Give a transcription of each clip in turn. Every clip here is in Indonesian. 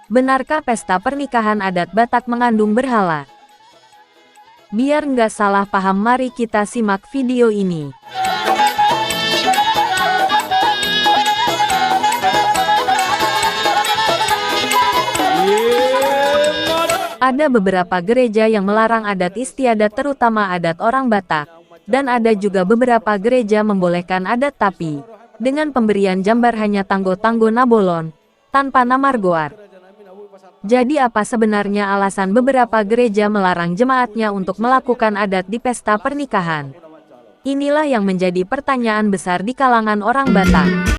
Benarkah pesta pernikahan adat Batak mengandung berhala? Biar nggak salah paham, mari kita simak video ini. Ada beberapa gereja yang melarang adat istiadat, terutama adat orang Batak. Dan ada juga beberapa gereja membolehkan adat tapi dengan pemberian jambar hanya tanggo-tanggo nabolon, tanpa namargoar. Jadi apa sebenarnya alasan beberapa gereja melarang jemaatnya untuk melakukan adat di pesta pernikahan? Inilah yang menjadi pertanyaan besar di kalangan orang Batak.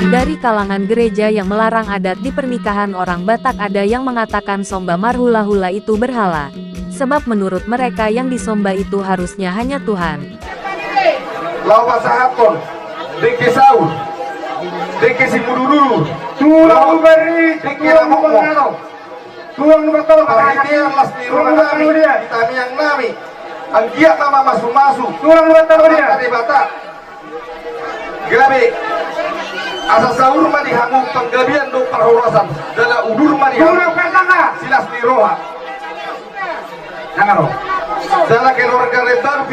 Dari kalangan gereja yang melarang adat di pernikahan orang Batak, ada yang mengatakan somba marhula-hula itu berhala. Sebab menurut mereka yang disomba itu harusnya hanya Tuhan. Lawa sahapon, deke saul, deke si mudululu, tulang beri, deke lamok, tulang betul, dia las di ruang nami, ditani yang nami, anggiat nama masuk-masuk, tulang betul dia, di Batak, gabe. Asa sahur mah dihangu penggabian do perhurasan dala udur mah dihangu silas di roha jangan roh dala keluarga lebar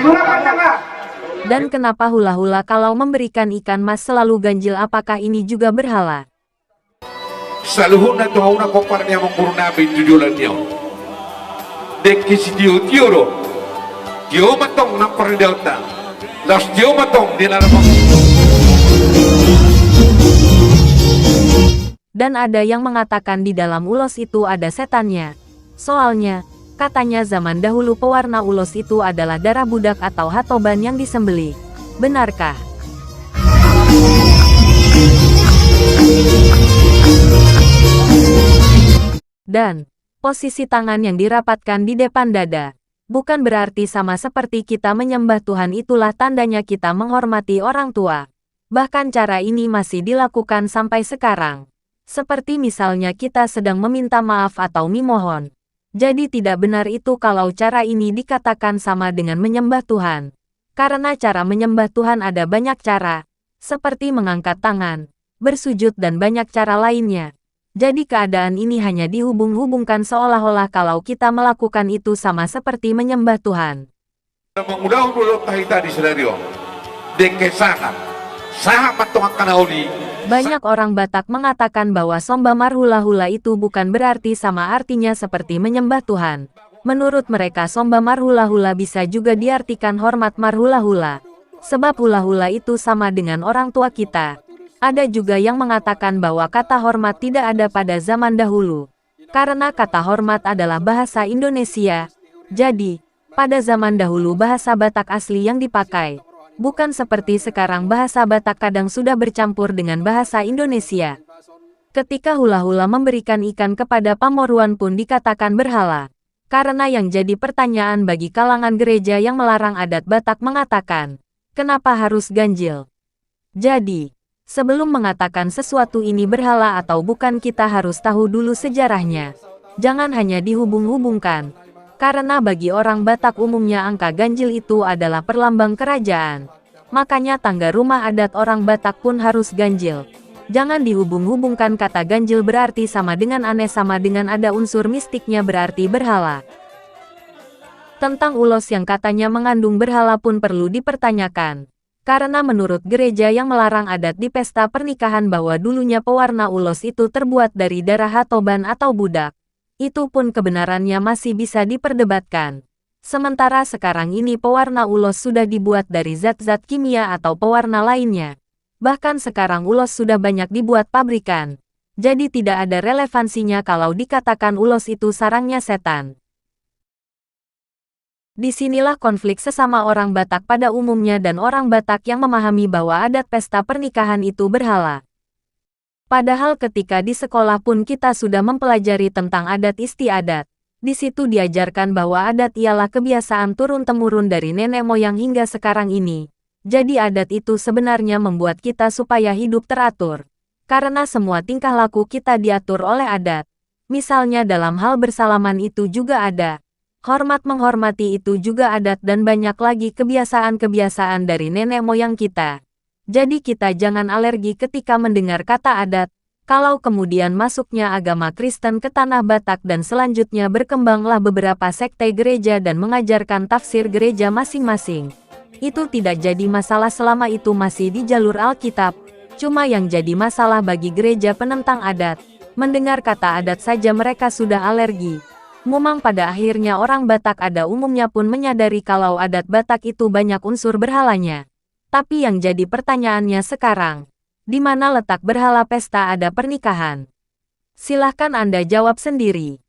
Dan kenapa hula-hula kalau memberikan ikan mas selalu ganjil? Apakah ini juga berhala? Saluhun na tuhaw na kopar niya mong nabi tujulan niyo deki si Dio do Dio matong ng paridelta las Dio matong dinaramang. Dan ada yang mengatakan di dalam ulos itu ada setannya. Soalnya, katanya zaman dahulu pewarna ulos itu adalah darah budak atau hatoban yang disembelih. Benarkah? Dan, posisi tangan yang dirapatkan di depan dada. Bukan berarti sama seperti kita menyembah Tuhan, itulah tandanya kita menghormati orang tua. Bahkan cara ini masih dilakukan sampai sekarang. Seperti misalnya kita sedang meminta maaf atau memohon. Jadi tidak benar itu kalau cara ini dikatakan sama dengan menyembah Tuhan. Karena cara menyembah Tuhan ada banyak cara, seperti mengangkat tangan, bersujud dan banyak cara lainnya. Jadi keadaan ini hanya dihubung-hubungkan seolah-olah kalau kita melakukan itu sama seperti menyembah Tuhan. Mengudahun dulu tahita di sedario deke sangat sahabat tuang kanauli. Banyak orang Batak mengatakan bahwa somba marhula-hula itu bukan berarti sama artinya seperti menyembah Tuhan. Menurut mereka somba marhula-hula bisa juga diartikan hormat marhula-hula. Sebab hula-hula itu sama dengan orang tua kita. Ada juga yang mengatakan bahwa kata hormat tidak ada pada zaman dahulu. Karena kata hormat adalah bahasa Indonesia. Jadi, pada zaman dahulu bahasa Batak asli yang dipakai. Bukan seperti sekarang bahasa Batak kadang sudah bercampur dengan bahasa Indonesia. Ketika hula-hula memberikan ikan kepada pamoruan pun dikatakan berhala. Karena yang jadi pertanyaan bagi kalangan gereja yang melarang adat Batak mengatakan, kenapa harus ganjil? Jadi, sebelum mengatakan sesuatu ini berhala atau bukan, kita harus tahu dulu sejarahnya. Jangan hanya dihubung-hubungkan. Karena bagi orang Batak umumnya angka ganjil itu adalah perlambang kerajaan. Makanya tangga rumah adat orang Batak pun harus ganjil. Jangan dihubung-hubungkan, kata ganjil berarti sama dengan aneh, sama dengan ada unsur mistiknya berarti berhala. Tentang ulos yang katanya mengandung berhala pun perlu dipertanyakan. Karena menurut gereja yang melarang adat di pesta pernikahan bahwa dulunya pewarna ulos itu terbuat dari darah hatoban atau budak. Itu pun kebenarannya masih bisa diperdebatkan. Sementara sekarang ini pewarna ulos sudah dibuat dari zat-zat kimia atau pewarna lainnya. Bahkan sekarang ulos sudah banyak dibuat pabrikan. Jadi tidak ada relevansinya kalau dikatakan ulos itu sarangnya setan. Disinilah konflik sesama orang Batak pada umumnya dan orang Batak yang memahami bahwa adat pesta pernikahan itu berhala. Padahal ketika di sekolah pun kita sudah mempelajari tentang adat istiadat. Di situ diajarkan bahwa adat ialah kebiasaan turun-temurun dari nenek moyang hingga sekarang ini. Jadi adat itu sebenarnya membuat kita supaya hidup teratur. Karena semua tingkah laku kita diatur oleh adat. Misalnya dalam hal bersalaman itu juga ada. Hormat menghormati itu juga adat dan banyak lagi kebiasaan-kebiasaan dari nenek moyang kita. Jadi kita jangan alergi ketika mendengar kata adat. Kalau kemudian masuknya agama Kristen ke tanah Batak dan selanjutnya berkembanglah beberapa sekte gereja dan mengajarkan tafsir gereja masing-masing. Itu tidak jadi masalah selama itu masih di jalur Alkitab. Cuma yang jadi masalah bagi gereja penentang adat. Mendengar kata adat saja mereka sudah alergi. Memang pada akhirnya orang Batak ada umumnya pun menyadari kalau adat Batak itu banyak unsur berhalanya. Tapi yang jadi pertanyaannya sekarang, di mana letak berhala pesta ada pernikahan? Silahkan Anda jawab sendiri.